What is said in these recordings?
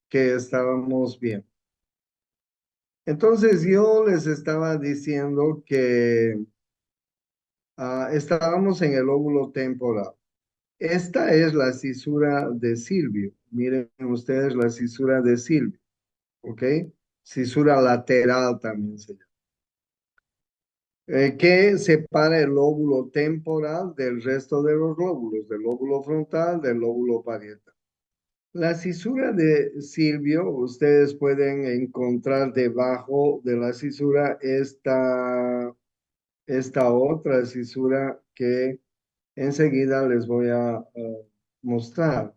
que estábamos bien. Entonces yo les estaba diciendo que estábamos en el lóbulo temporal. Esta es la cisura de Silvio. Miren ustedes la cisura de Silvio, ¿ok? Cisura lateral también se llama. Que separa el lóbulo temporal del resto de los lóbulos, del lóbulo frontal, del lóbulo parietal. La cisura de Silvio, ustedes pueden encontrar debajo de la cisura esta otra cisura que enseguida les voy a mostrar.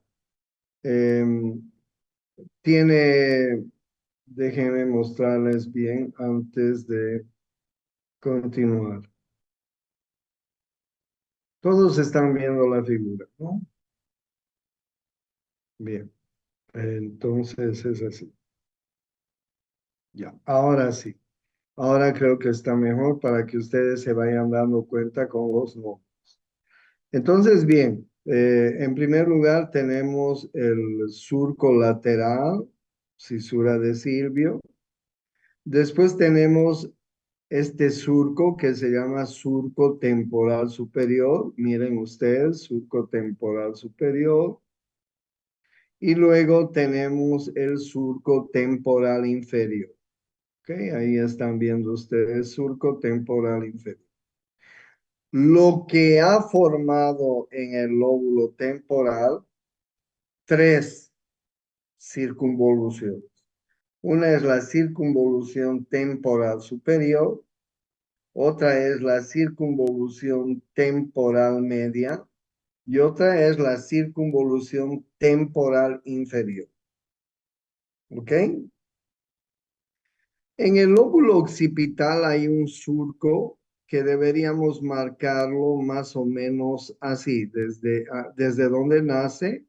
Em, tiene, déjenme mostrarles bien antes de continuar. Todos están viendo la figura, ¿no? Bien, entonces es así. Ya, ahora sí. Ahora creo que está mejor para que ustedes se vayan dando cuenta con los nombres. Entonces, bien, en primer lugar tenemos el surco lateral, cisura de Silvio. Después tenemos este surco que se llama surco temporal superior. Miren ustedes, surco temporal superior. Y luego tenemos el surco temporal inferior. ¿Ok? Ahí están viendo ustedes surco temporal inferior. Lo que ha formado en el lóbulo temporal tres circunvoluciones. Una es la circunvolución temporal superior, otra es la circunvolución temporal media y otra es la circunvolución temporal inferior. ¿Ok? En el lóbulo occipital hay un surco que deberíamos marcarlo más o menos así, desde donde nace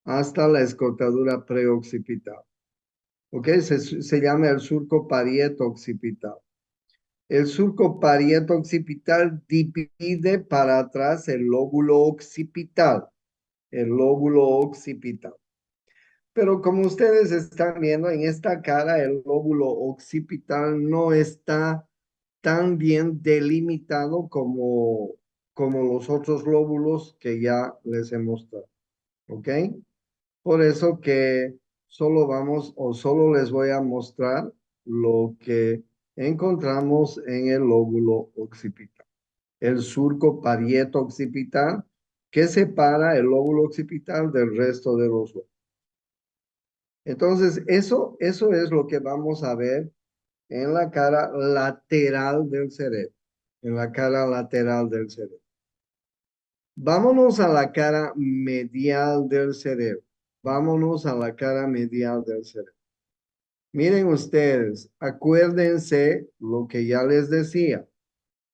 hasta la escotadura preoccipital. ¿Ok? Se llama el surco parieto-occipital. El surco parieto-occipital divide para atrás el lóbulo occipital. El lóbulo occipital. Pero como ustedes están viendo en esta cara, el lóbulo occipital no está tan bien delimitado como los otros lóbulos que ya les he mostrado. ¿Ok? Por eso que solo vamos o solo les voy a mostrar lo que encontramos en el lóbulo occipital. El surco parieto occipital que separa el lóbulo occipital del resto de los lóbulos. Entonces, eso es lo que vamos a ver en la cara lateral del cerebro. En la cara lateral del cerebro. Vámonos a la cara medial del cerebro. Vámonos a la cara medial del cerebro. Miren ustedes, acuérdense lo que ya les decía.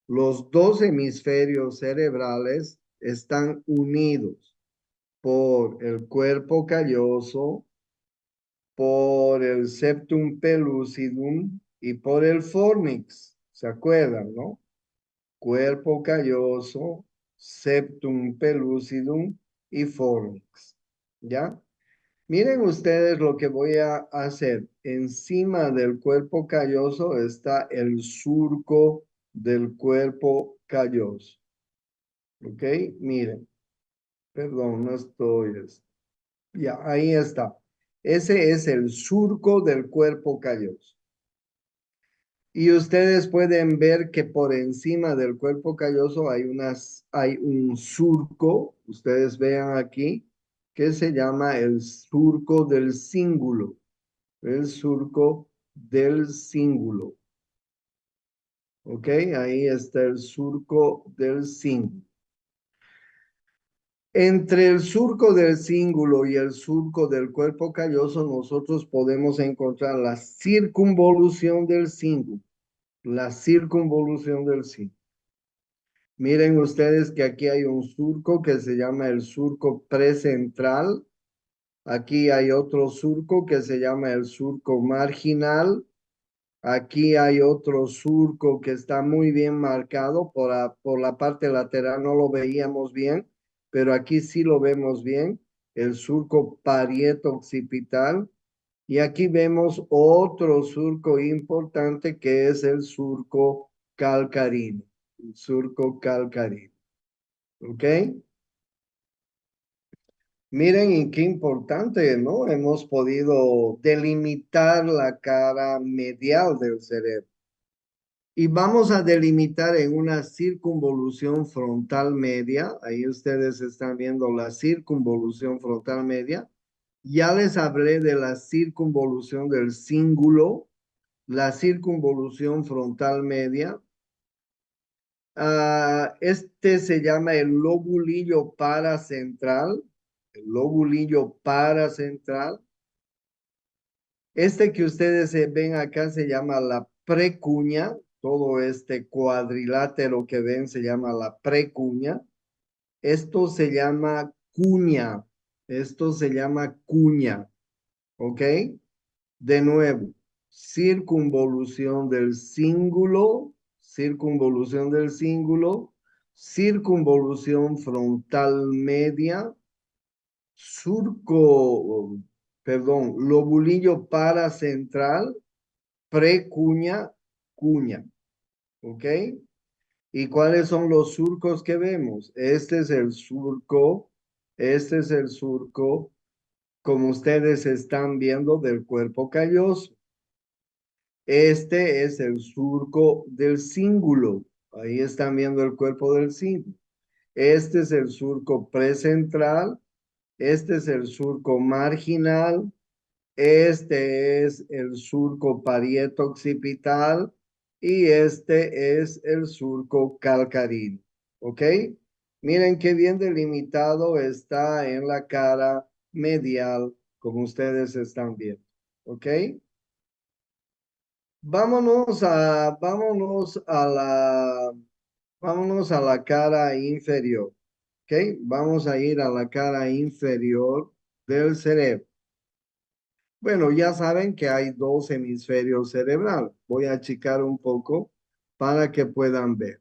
Los dos hemisferios cerebrales están unidos por el cuerpo calloso, por el septum pellucidum y por el fornix. ¿Se acuerdan, no? Cuerpo calloso, septum pellucidum y fornix. ¿Ya? Miren ustedes lo que voy a hacer. Encima del cuerpo calloso está el surco del cuerpo calloso. ¿Ok? Miren. Perdón, no estoy. Ya, ahí está. Ese es el surco del cuerpo calloso. Y ustedes pueden ver que por encima del cuerpo calloso hay un surco, ustedes vean aquí, que se llama el surco del cíngulo. El surco del cíngulo. ¿Ok? Ahí está el surco del cíngulo. Entre el surco del cíngulo y el surco del cuerpo calloso, nosotros podemos encontrar la circunvolución del cíngulo. La circunvolución del cíngulo. Miren ustedes que aquí hay un surco que se llama el surco precentral. Aquí hay otro surco que se llama el surco marginal. Aquí hay otro surco que está muy bien marcado por la parte lateral, no lo veíamos bien, pero aquí sí lo vemos bien. el surco parieto-occipital. Y aquí vemos otro surco importante que es el surco calcarino. El surco calcarino. ¿Ok? Miren, y qué importante, ¿no? Hemos podido delimitar la cara medial del cerebro. Y vamos a delimitar en una circunvolución frontal media. Ahí ustedes están viendo la circunvolución frontal media. Ya les hablé de la circunvolución del cíngulo, la circunvolución frontal media. Este se llama el lobulillo paracentral, el lobulillo paracentral. Este que ustedes ven acá se llama la precuña. Todo este cuadrilátero que ven se llama la precuña. Esto se llama cuña. Esto se llama cuña. ¿Ok? De nuevo, circunvolución del cíngulo, circunvolución del cíngulo, circunvolución frontal media, surco, perdón, lobulillo paracentral, precuña, cuña. ¿Ok? ¿Y cuáles son los surcos que vemos? Este es el surco, como ustedes están viendo, del cuerpo calloso. Este es el surco del cíngulo. Ahí están viendo el cuerpo del cíngulo. Este es el surco precentral. Este es el surco marginal. Este es el surco parieto-occipital. Y este es el surco calcarino. ¿Ok? Miren qué bien delimitado está en la cara medial, como ustedes están viendo. ¿Ok? Vámonos a la cara inferior, ¿ok? Vamos a ir a la cara inferior del cerebro. Bueno, ya saben que hay dos hemisferios cerebrales. Voy a achicar un poco para que puedan ver.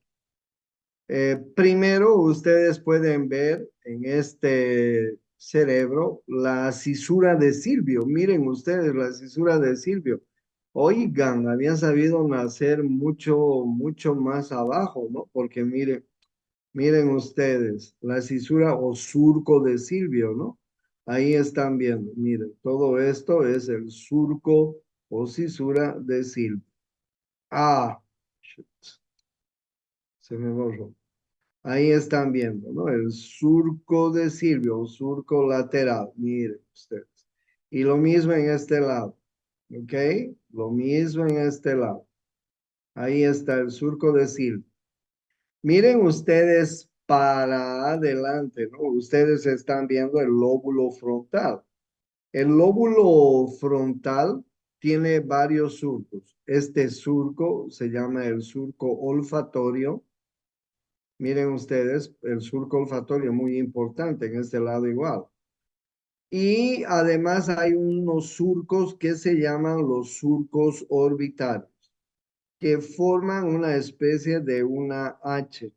Primero, ustedes pueden ver en este cerebro la cisura de Silvio. Miren ustedes la cisura de Silvio. Oigan, habían sabido nacer mucho más abajo, ¿no? Porque miren ustedes, la cisura o surco de Silvio, ¿no? Ahí están viendo, miren, todo esto es el surco o cisura de Silvio. Ah, shoot, se me borró. Ahí están viendo, ¿no? El surco de Silvio, o surco lateral, miren ustedes. Y lo mismo en este lado, ¿ok? Lo mismo en este lado. Ahí está el surco de Silvio. Miren ustedes para adelante, ¿no? Ustedes están viendo el lóbulo frontal. El lóbulo frontal tiene varios surcos. Este surco se llama el surco olfatorio. Miren ustedes, el surco olfatorio muy importante en este lado igual. Y además hay unos surcos que se llaman los surcos orbitarios, que forman una especie de una H,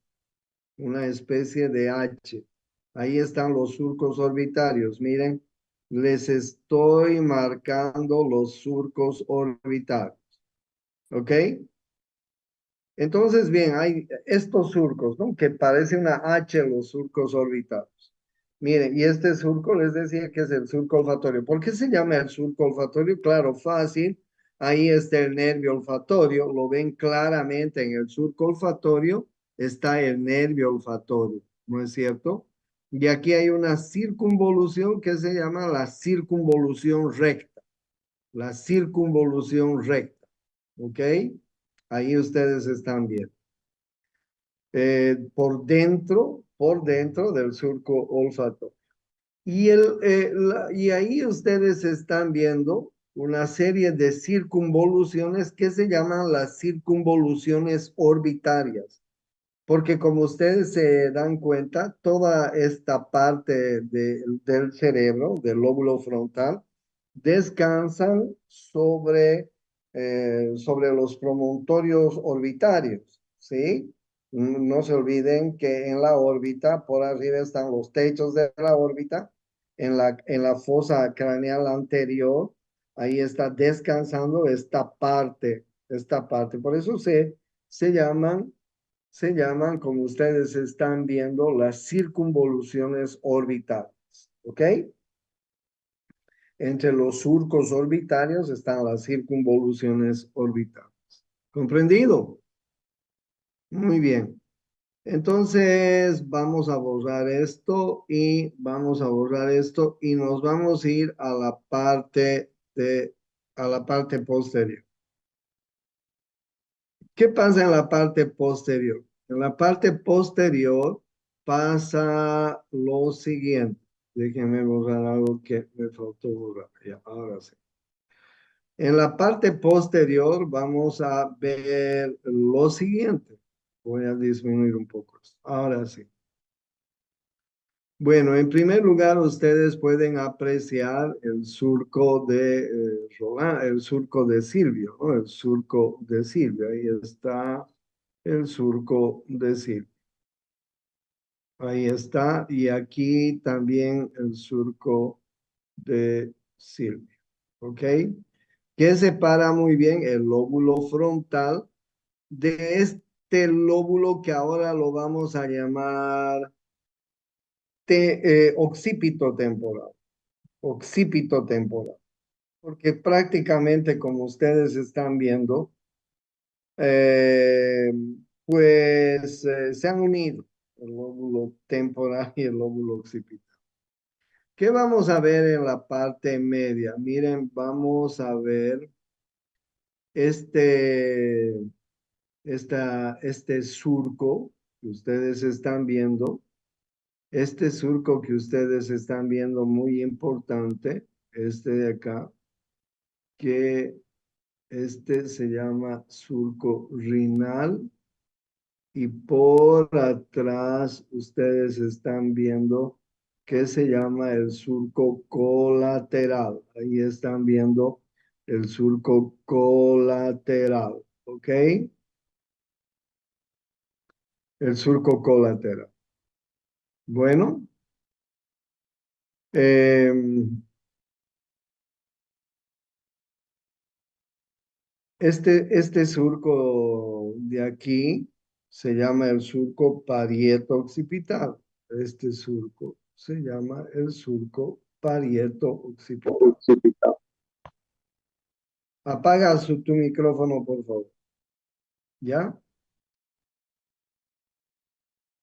una especie de H. Ahí están los surcos orbitarios. Miren, les estoy marcando los surcos orbitarios. ¿Ok? Entonces, bien, hay estos surcos, ¿no? Que parece una H los surcos orbitales. Miren, y este surco les decía que es el surco olfatorio. ¿Por qué se llama el surco olfatorio? Claro, fácil. Ahí está el nervio olfatorio. Lo ven claramente en el surco olfatorio. Está el nervio olfatorio, ¿no es cierto? Y aquí hay una circunvolución que se llama la circunvolución recta. La circunvolución recta. ¿Ok? Ahí ustedes están bien. Por dentro del surco olfatorio. Y ahí ustedes están viendo una serie de circunvoluciones que se llaman las circunvoluciones orbitarias. Porque como ustedes se dan cuenta, toda esta parte del cerebro, del lóbulo frontal, descansan sobre los promontorios orbitarios, ¿sí? No se olviden que en la órbita, por arriba están los techos de la órbita, en la fosa craneal anterior, ahí está descansando esta parte. Por eso se llaman, se llaman, como ustedes están viendo, las circunvoluciones orbitales. ¿Ok? Entre los surcos orbitarios están las circunvoluciones orbitales. ¿Comprendido? Muy bien. Entonces vamos a borrar esto y vamos a borrar esto y nos vamos a ir a la parte posterior. ¿Qué pasa en la parte posterior? En la parte posterior pasa lo siguiente. Déjenme borrar algo que me faltó borrar. Ya, ahora sí. En la parte posterior vamos a ver lo siguiente. Voy a disminuir un poco esto. Ahora sí. Bueno, en primer lugar, ustedes pueden apreciar el surco de el surco de Silvio, ¿no? El surco de Silvio. Ahí está el surco de Silvio. Ahí está. Y aquí también el surco de Silvio. ¿Ok? Que separa muy bien el lóbulo frontal de este lóbulo que ahora lo vamos a llamar occipito temporal. Occipito temporal. Porque prácticamente, como ustedes están viendo, eh, pues se han unido el lóbulo temporal y el lóbulo occipital. ¿Qué vamos a ver en la parte media? Miren, vamos a ver este, este surco que ustedes están viendo. Este surco que ustedes están viendo muy importante, este de acá, que este se llama surco renal y por atrás ustedes están viendo que se llama el surco colateral. Ahí están viendo el surco colateral, ¿ok? El surco colateral. Bueno, este surco de aquí se llama el surco parieto-occipital. Este surco se llama el surco parieto-occipital. Apaga tu micrófono, por favor. ¿Ya?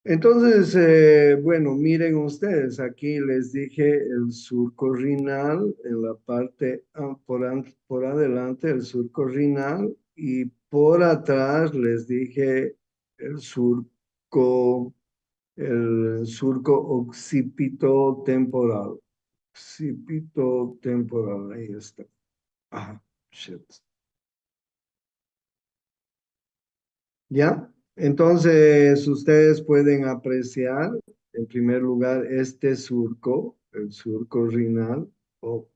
Entonces, bueno, miren ustedes, aquí les dije el surco renal en la parte por adelante, el surco renal, y por atrás les dije el el surco occipito temporal. Occipito temporal, ahí está. Ah, shit. ¿Ya? Entonces, ustedes pueden apreciar, en primer lugar, este surco, el surco renal. Oh,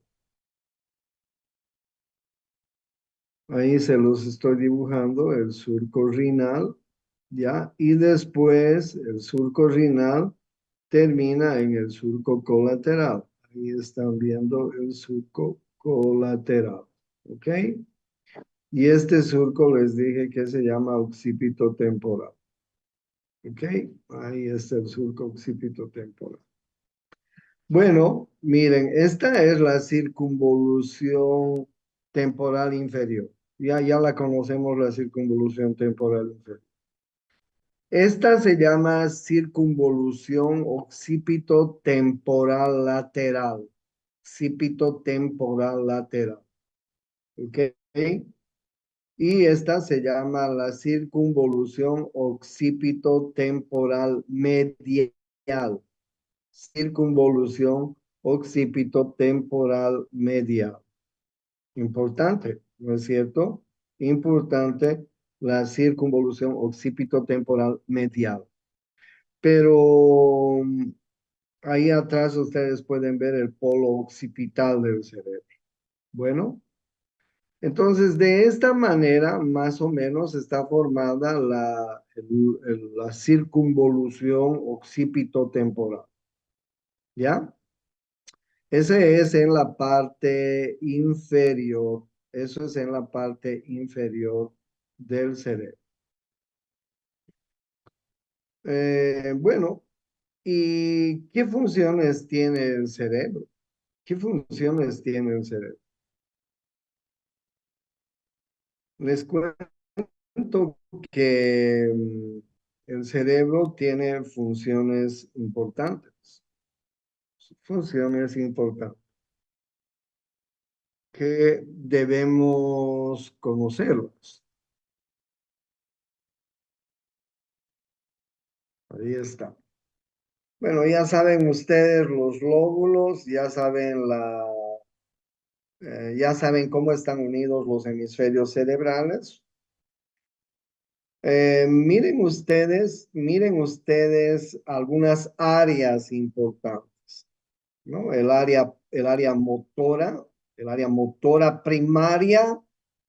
ahí se los estoy dibujando, el surco renal, ¿ya? Y después, el surco renal termina en el surco colateral. Ahí están viendo el surco colateral, ¿ok? Y este surco les dije que se llama occipito temporal. ¿Ok? Ahí está el surco occipito temporal. Bueno, miren, esta es la circunvolución temporal inferior. Ya la conocemos, la circunvolución temporal inferior. Esta se llama circunvolución occipito temporal lateral. Occipito temporal lateral. ¿Ok? Y esta se llama la circunvolución occipito temporal medial. Circunvolución occipito temporal medial. Importante, ¿no es cierto? Importante la circunvolución occipito temporal medial. Pero ahí atrás ustedes pueden ver el polo occipital del cerebro. Bueno, entonces de esta manera más o menos está formada la circunvolución occipito temporal. ¿Ya? Ese es en la parte inferior. Eso es en la parte inferior del cerebro. Bueno, ¿y qué funciones tiene el cerebro? ¿Qué funciones tiene el cerebro? Les cuento que el cerebro tiene funciones importantes que debemos conocerlas. Ahí está. Bueno, ya saben ustedes los lóbulos, ya saben cómo están unidos los hemisferios cerebrales. Miren ustedes algunas áreas importantes, ¿no? El área motora primaria,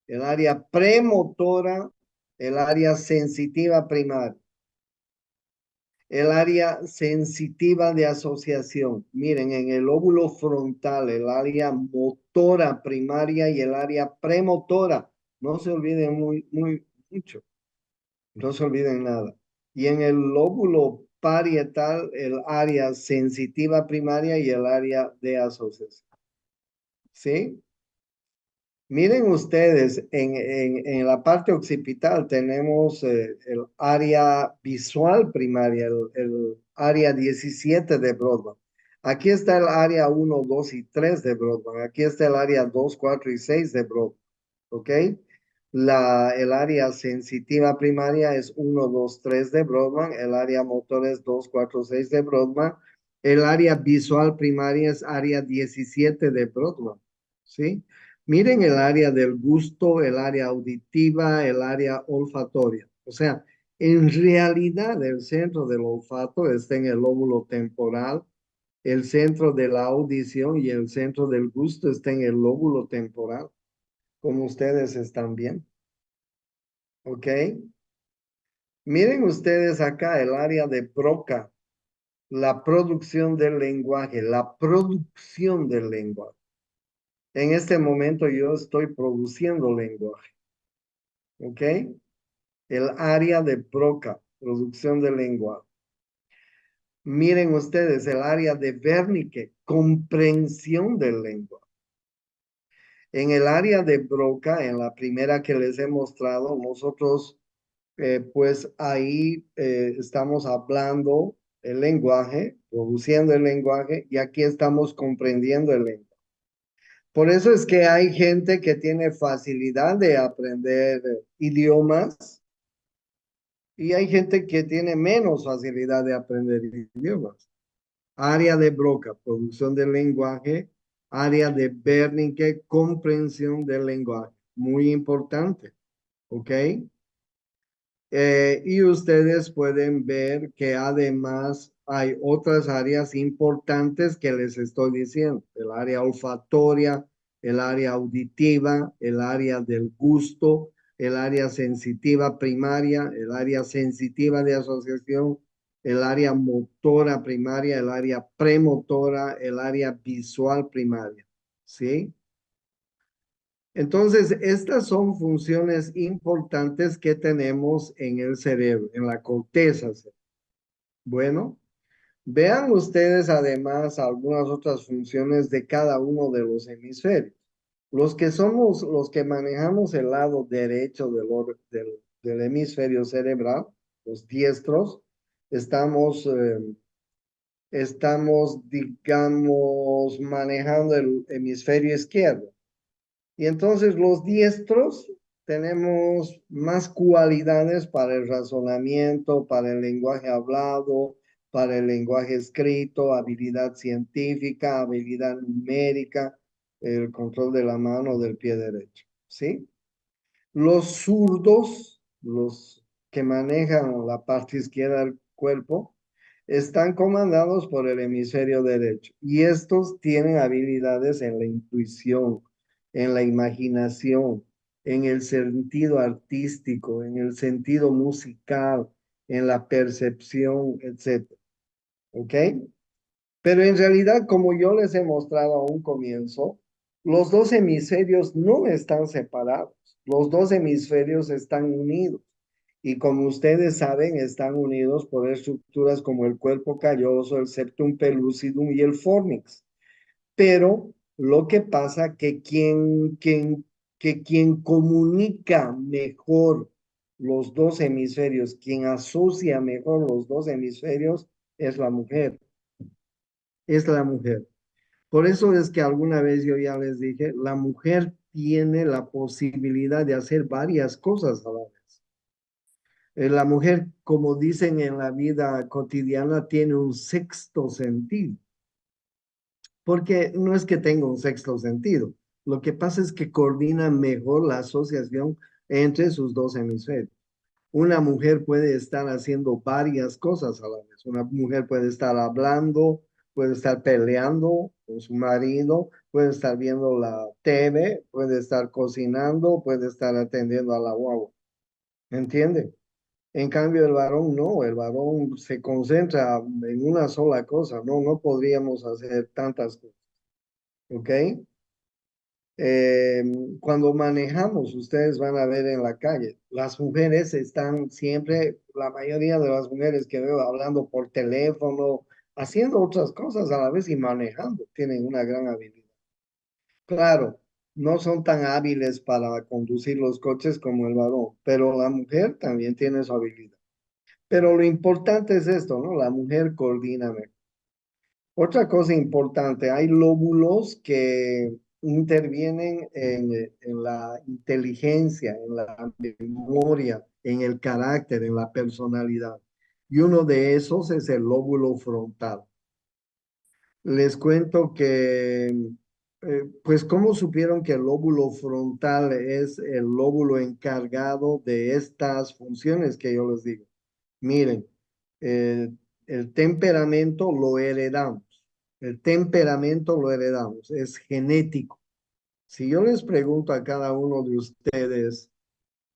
el área premotora, el área sensitiva primaria. El área sensitiva de asociación. Miren, en el lóbulo frontal, el área motora primaria y el área premotora. No se olviden mucho. No se olviden nada. Y en el lóbulo parietal, el área sensitiva primaria y el área de asociación. ¿Sí? Miren ustedes, en la parte occipital tenemos el área visual primaria, el área 17 de Broadband. Aquí está el área 1, 2 y 3 de Broadband. Aquí está el área 2, 4 y 6 de Broadband. ¿Ok? El área sensitiva primaria es 1, 2, 3 de Broadband. El área motor es 2, 4, 6 de Broadband. El área visual primaria es área 17 de Broadband. ¿Sí? Miren el área del gusto, el área auditiva, el área olfatoria. O sea, en realidad el centro del olfato está en el lóbulo temporal, el centro de la audición y el centro del gusto está en el lóbulo temporal, como ustedes están bien. ¿Ok? Miren ustedes acá el área de Broca, la producción del lenguaje, la producción del lenguaje. En este momento yo estoy produciendo lenguaje. ¿Ok? El área de Broca, producción de lengua. Miren ustedes el área de Wernicke, comprensión de lengua. En el área de Broca, en la primera que les he mostrado, nosotros pues ahí estamos hablando el lenguaje, produciendo el lenguaje, y aquí estamos comprendiendo el lenguaje. Por eso es que hay gente que tiene facilidad de aprender idiomas. Y hay gente que tiene menos facilidad de aprender idiomas. Área de Broca, producción del lenguaje. Área de Wernicke, comprensión del lenguaje. Muy importante, ¿ok? Y ustedes pueden ver que además hay otras áreas importantes que les estoy diciendo. El área olfatoria, el área auditiva, el área del gusto, el área sensitiva primaria, el área sensitiva de asociación, el área motora primaria, el área premotora, el área visual primaria. ¿Sí? Entonces, estas son funciones importantes que tenemos en el cerebro, en la corteza. Bueno, vean ustedes además algunas otras funciones de cada uno de los hemisferios. Los que somos, los que manejamos el lado derecho del hemisferio cerebral, los diestros, estamos, digamos, manejando el hemisferio izquierdo. Y entonces los diestros tenemos más cualidades para el razonamiento, para el lenguaje hablado, para el lenguaje escrito, habilidad científica, habilidad numérica, el control de la mano del pie derecho, ¿sí? Los zurdos, los que manejan la parte izquierda del cuerpo, están comandados por el hemisferio derecho y estos tienen habilidades en la intuición, en la imaginación, en el sentido artístico, en el sentido musical, en la percepción, etcétera. ¿Ok? Pero en realidad, como yo les he mostrado a un comienzo, los dos hemisferios no están separados. Los dos hemisferios están unidos. Y como ustedes saben, están unidos por estructuras como el cuerpo calloso, el septum pellucidum y el fornix. Pero lo que pasa que quien comunica mejor los dos hemisferios, quien asocia mejor los dos hemisferios, es la mujer. Es la mujer. Por eso es que alguna vez yo ya les dije, la mujer tiene la posibilidad de hacer varias cosas a la vez. La mujer, como dicen en la vida cotidiana, tiene un sexto sentido, porque no es que tenga un sexto sentido, lo que pasa es que coordina mejor la asociación entre sus dos hemisferios. Una mujer puede estar haciendo varias cosas a la vez. Una mujer puede estar hablando, puede estar peleando con su marido, puede estar viendo la TV, puede estar cocinando, puede estar atendiendo a la guagua. ¿Entiende? En cambio, el varón no, el varón se concentra en una sola cosa. No, no podríamos hacer tantas cosas. ¿Ok? Eh, Cuando manejamos, ustedes van a ver en la calle, las mujeres están siempre, la mayoría de las mujeres que veo hablando por teléfono, haciendo otras cosas a la vez y manejando, tienen una gran habilidad. Claro, no son tan hábiles para conducir los coches como el varón, pero la mujer también tiene su habilidad. Pero lo importante es esto, ¿no? La mujer coordina mejor. Otra cosa importante, hay lóbulos que intervienen en la inteligencia, en la memoria, en el carácter, en la personalidad. Y uno de esos es el lóbulo frontal. Les cuento que, pues, ¿cómo supieron que el lóbulo frontal es el lóbulo encargado de estas funciones que yo les digo? Miren, eh, el temperamento lo heredamos. El temperamento lo heredamos, es genético. Si yo les pregunto a cada uno de ustedes,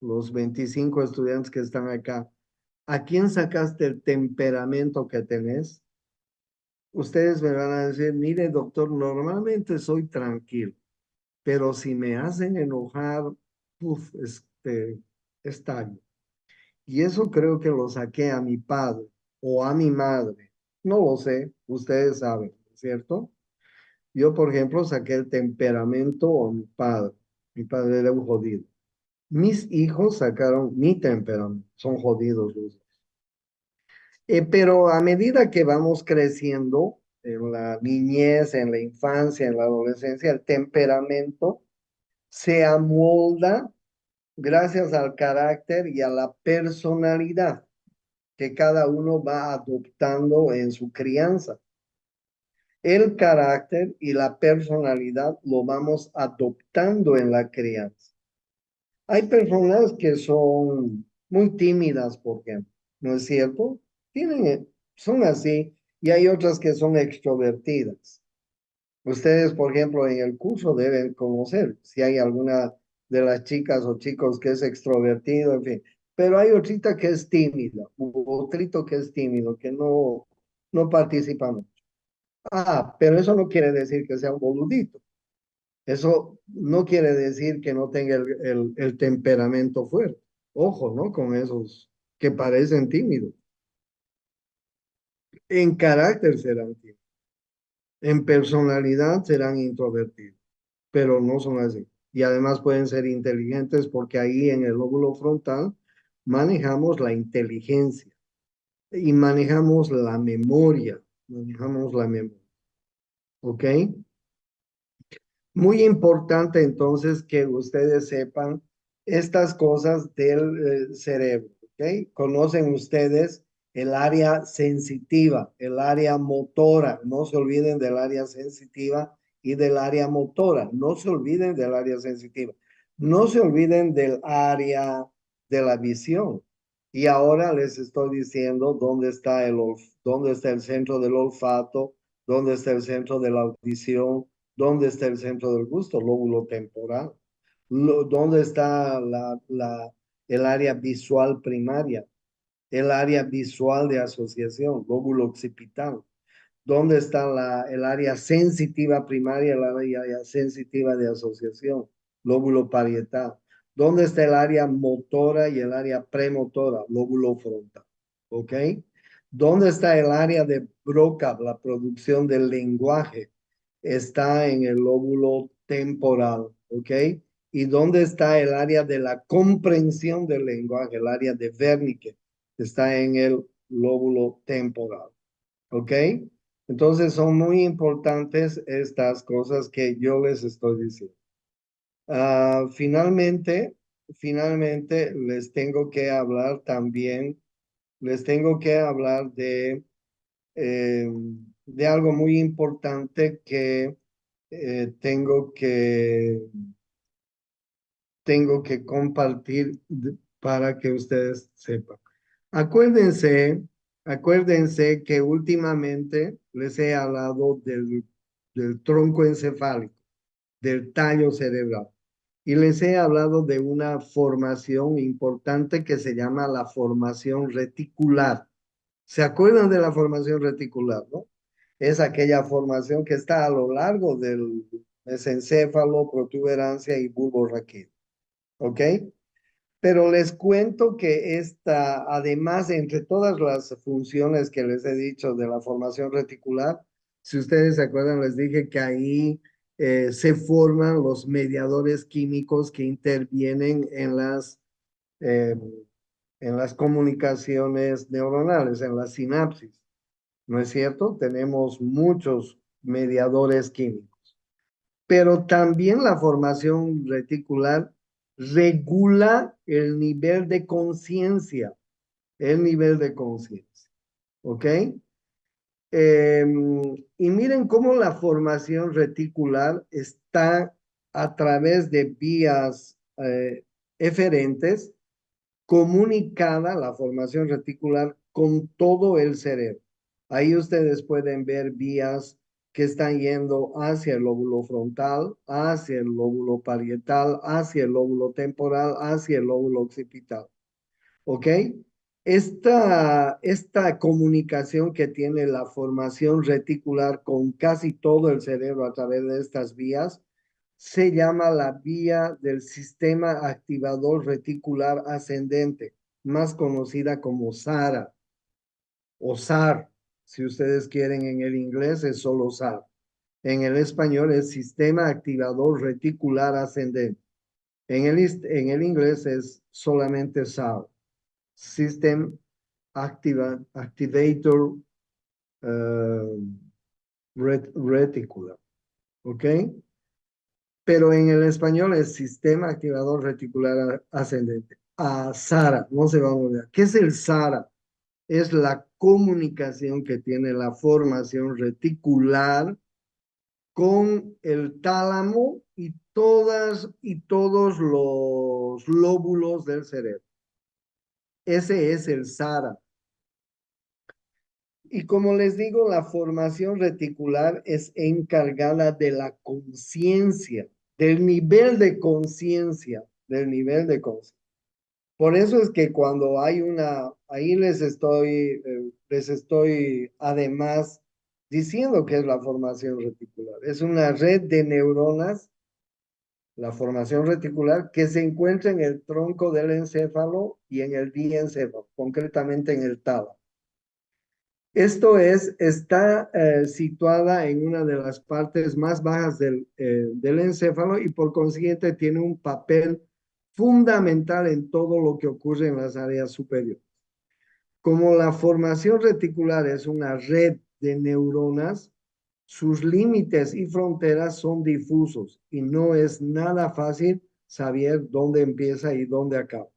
los 25 estudiantes que están acá, ¿a quién sacaste el temperamento que tenés? Ustedes me van a decir, mire, doctor, normalmente soy tranquilo, pero si me hacen enojar, uf, estallo. Y eso creo que lo saqué a mi padre o a mi madre. No lo sé, ustedes saben, ¿cierto? Yo, por ejemplo, saqué el temperamento a mi padre. Mi padre era un jodido. Mis hijos sacaron mi temperamento. Son jodidos los dos. Pero a medida que vamos creciendo, en la niñez, en la infancia, en la adolescencia, el temperamento se amolda gracias al carácter y a la personalidad que cada uno va adoptando en su crianza. El carácter y la personalidad lo vamos adoptando en la crianza. Hay personas que son muy tímidas, por ejemplo, ¿no es cierto? Son así, y hay otras que son extrovertidas. Ustedes, por ejemplo, en el curso deben conocer si hay alguna de las chicas o chicos que es extrovertido, en fin. Pero hay otrita que es tímida, u otrito que es tímido, que no participa mucho. Ah, pero eso no quiere decir que sea un boludito. Eso no quiere decir que no tenga el temperamento fuerte. Ojo, ¿no? Con esos que parecen tímidos. En carácter serán tímidos. En personalidad serán introvertidos, pero no son así. Y además pueden ser inteligentes porque ahí en el lóbulo frontal manejamos la inteligencia y manejamos la memoria. Manejamos la memoria. ¿Ok? Muy importante entonces que ustedes sepan estas cosas del cerebro, ¿ok? Conocen ustedes el área sensitiva, el área motora, no se olviden del área sensitiva y del área motora, no se olviden del área sensitiva, no se olviden del área de la visión. Y ahora les estoy diciendo dónde está el centro del olfato, dónde está el centro de la audición, ¿dónde está el centro del gusto? Lóbulo temporal. ¿Dónde está el área visual primaria? El área visual de asociación, lóbulo occipital. ¿Dónde está el área sensitiva primaria, el área sensitiva de asociación? Lóbulo parietal. ¿Dónde está el área motora y el área premotora? Lóbulo frontal. ¿Ok? ¿Dónde está el área de Broca, la producción del lenguaje? Está en el lóbulo temporal. ¿Ok? ¿Y dónde está el área de la comprensión del lenguaje? El área de Wernicke. Está en el lóbulo temporal. ¿Ok? Entonces son muy importantes estas cosas que yo les estoy diciendo. Finalmente, les tengo que hablar también, les tengo que hablar eh, de algo muy importante que tengo que compartir para que ustedes sepan. Acuérdense, acuérdense que últimamente les he hablado del tronco encefálico, del tallo cerebral, y les he hablado de una formación importante que se llama la formación reticular. ¿Se acuerdan de la formación reticular, no? Es aquella formación que está a lo largo del mesencéfalo, protuberancia y bulbo raquídeo. ¿Ok? Pero les cuento que esta, además, entre todas las funciones que les he dicho de la formación reticular, si ustedes se acuerdan, les dije que ahí se forman los mediadores químicos que intervienen eh, en las comunicaciones neuronales, en la sinapsis. ¿No es cierto? Tenemos muchos mediadores químicos, pero también la formación reticular regula el nivel de conciencia, el nivel de conciencia, ¿ok? Y miren cómo la formación reticular está a través de vías eferentes comunicada la formación reticular con todo el cerebro. Ahí ustedes pueden ver vías que están yendo hacia el lóbulo frontal, hacia el lóbulo parietal, hacia el lóbulo temporal, hacia el lóbulo occipital. ¿Ok? Esta comunicación que tiene la formación reticular con casi todo el cerebro a través de estas vías se llama la vía del sistema activador reticular ascendente, más conocida como SARA o SAR. Si ustedes quieren, en el inglés es solo SAR. En el español es sistema activador reticular ascendente. En el inglés es solamente SAR. System Activator Reticular. ¿Ok? Pero en el español es sistema activador reticular ascendente. A SARA, no se va a olvidar. ¿Qué es el SARA? Es la comunicación que tiene la formación reticular con el tálamo y todos los lóbulos del cerebro. Ese es el SARA. Y como les digo, la formación reticular es encargada de la conciencia, del nivel de conciencia. Por eso es que cuando hay ahí les estoy además diciendo que es la formación reticular. Es una red de neuronas, la formación reticular, que se encuentra en el tronco del encéfalo y en el diencéfalo, concretamente en el tálamo. Esto está situada en una de las partes más bajas del encéfalo y por consiguiente tiene un papel fundamental en todo lo que ocurre en las áreas superiores. Como la formación reticular es una red de neuronas, sus límites y fronteras son difusos y no es nada fácil saber dónde empieza y dónde acaba.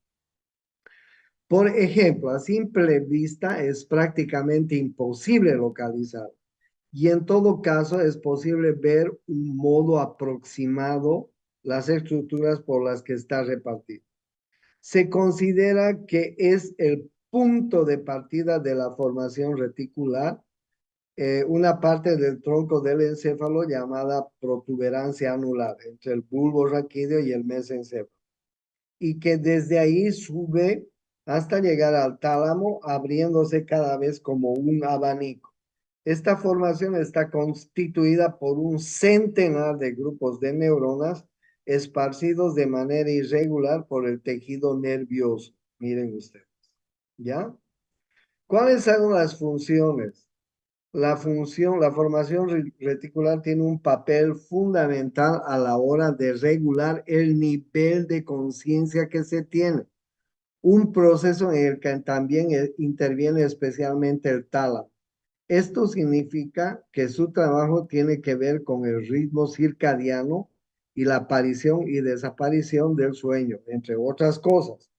Por ejemplo, a simple vista es prácticamente imposible localizar y en todo caso es posible ver un modo aproximado las estructuras por las que está repartido. Se considera que es el punto de partida de la formación reticular, una parte del tronco del encéfalo llamada protuberancia anular entre el bulbo raquídeo y el mesencéfalo, y que desde ahí sube hasta llegar al tálamo, abriéndose cada vez como un abanico. Esta formación está constituida por un centenar de grupos de neuronas esparcidos de manera irregular por el tejido nervioso. Miren ustedes, ¿ya? ¿Cuáles son las funciones? La formación reticular tiene un papel fundamental a la hora de regular el nivel de conciencia que se tiene. Un proceso en el que también interviene especialmente el tálamo. Esto significa que su trabajo tiene que ver con el ritmo circadiano y la aparición y desaparición del sueño, entre otras cosas.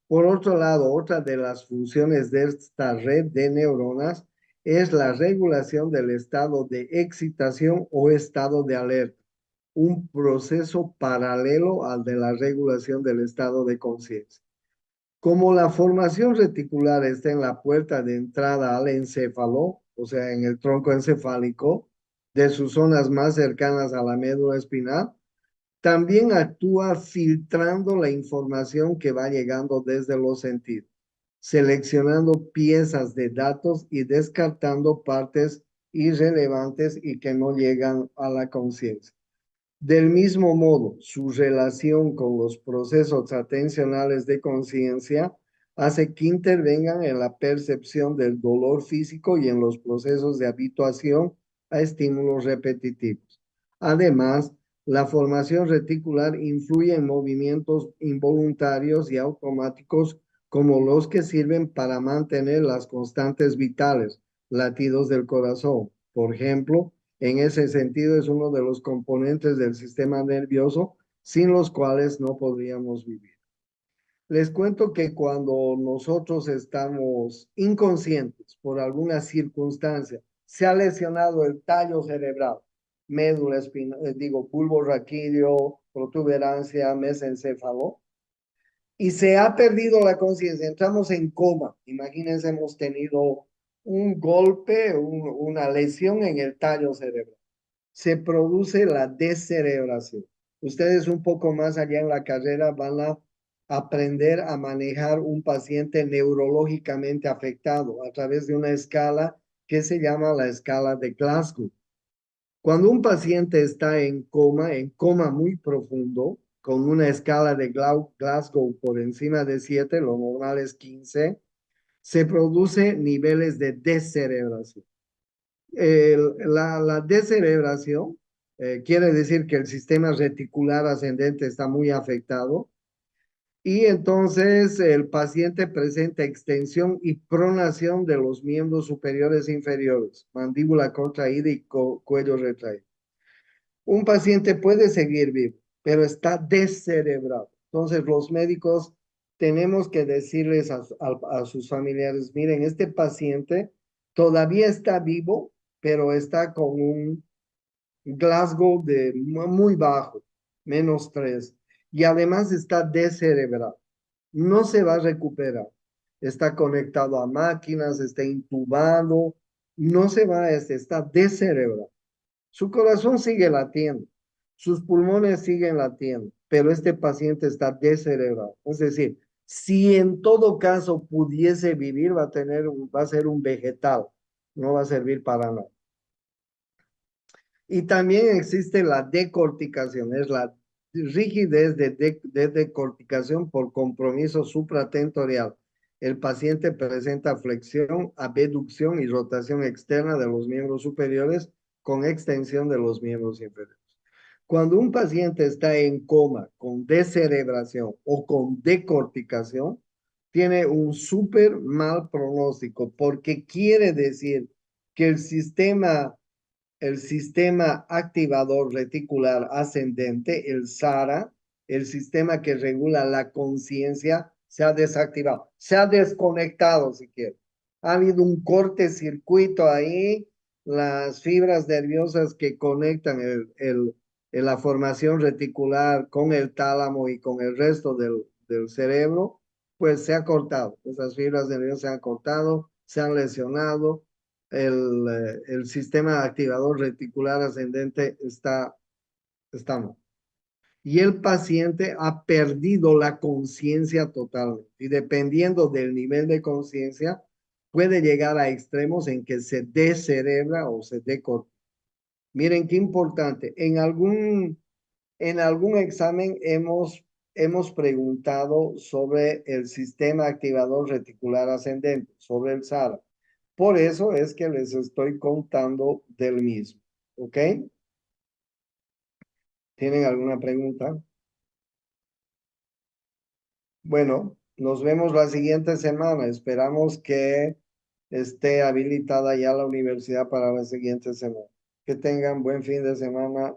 Por otro lado, otra de las funciones de esta red de neuronas es la regulación del estado de excitación o estado de alerta, un proceso paralelo al de la regulación del estado de conciencia. Como la formación reticular está en la puerta de entrada al encéfalo, o sea, en el tronco encefálico, de sus zonas más cercanas a la médula espinal, también actúa filtrando la información que va llegando desde los sentidos, seleccionando piezas de datos y descartando partes irrelevantes y que no llegan a la conciencia. Del mismo modo, su relación con los procesos atencionales de conciencia hace que intervengan en la percepción del dolor físico y en los procesos de habituación a estímulos repetitivos. Además, la formación reticular influye en movimientos involuntarios y automáticos como los que sirven para mantener las constantes vitales, latidos del corazón. Por ejemplo, en ese sentido, es uno de los componentes del sistema nervioso sin los cuales no podríamos vivir. Les cuento que cuando nosotros estamos inconscientes por alguna circunstancia, se ha lesionado el tallo cerebral, médula espinal, bulbo raquídeo, protuberancia, mesencéfalo, y se ha perdido la conciencia, entramos en coma. Imagínense, hemos tenido un golpe, una lesión en el tallo cerebral, se produce la descerebración. Ustedes un poco más allá en la carrera van a aprender a manejar un paciente neurológicamente afectado a través de una escala que se llama la escala de Glasgow. Cuando un paciente está en coma muy profundo, con una escala de Glasgow por encima de 7, lo normal es 15, se produce niveles de descerebración. La descerebración quiere decir que el sistema reticular ascendente está muy afectado y entonces el paciente presenta extensión y pronación de los miembros superiores e inferiores, mandíbula contraída y cuello retraído. Un paciente puede seguir vivo, pero está descerebrado. Entonces los médicos tenemos que decirles a sus familiares, miren, este paciente todavía está vivo, pero está con un Glasgow de muy bajo, -3, y además está descerebrado. No se va a recuperar. Está conectado a máquinas, está intubado, no se va, está descerebrado. Su corazón sigue latiendo, sus pulmones siguen latiendo, pero este paciente está descerebrado. Es decir, si en todo caso pudiese vivir, va a ser un vegetal, no va a servir para nada. Y también existe la decorticación, es la rigidez de decorticación por compromiso supratentorial. El paciente presenta flexión, abducción y rotación externa de los miembros superiores con extensión de los miembros inferiores. Cuando un paciente está en coma con descerebración o con decorticación, tiene un súper mal pronóstico porque quiere decir que el sistema activador reticular ascendente, el SARA, el sistema que regula la conciencia, se ha desactivado, se ha desconectado si quiere. Ha habido un cortecircuito ahí, las fibras nerviosas que conectan la formación reticular con el tálamo y con el resto del cerebro, pues se ha cortado. Esas fibras nerviosas se han cortado, se han lesionado, el sistema activador reticular ascendente está mal. Y el paciente ha perdido la conciencia totalmente. Y dependiendo del nivel de conciencia, puede llegar a extremos en que se descerebra o se decorta. Miren qué importante. En algún examen hemos preguntado sobre el sistema activador reticular ascendente, sobre el SARA. Por eso es que les estoy contando del mismo. ¿Ok? ¿Tienen alguna pregunta? Bueno, nos vemos la siguiente semana. Esperamos que esté habilitada ya la universidad para la siguiente semana. Que tengan buen fin de semana.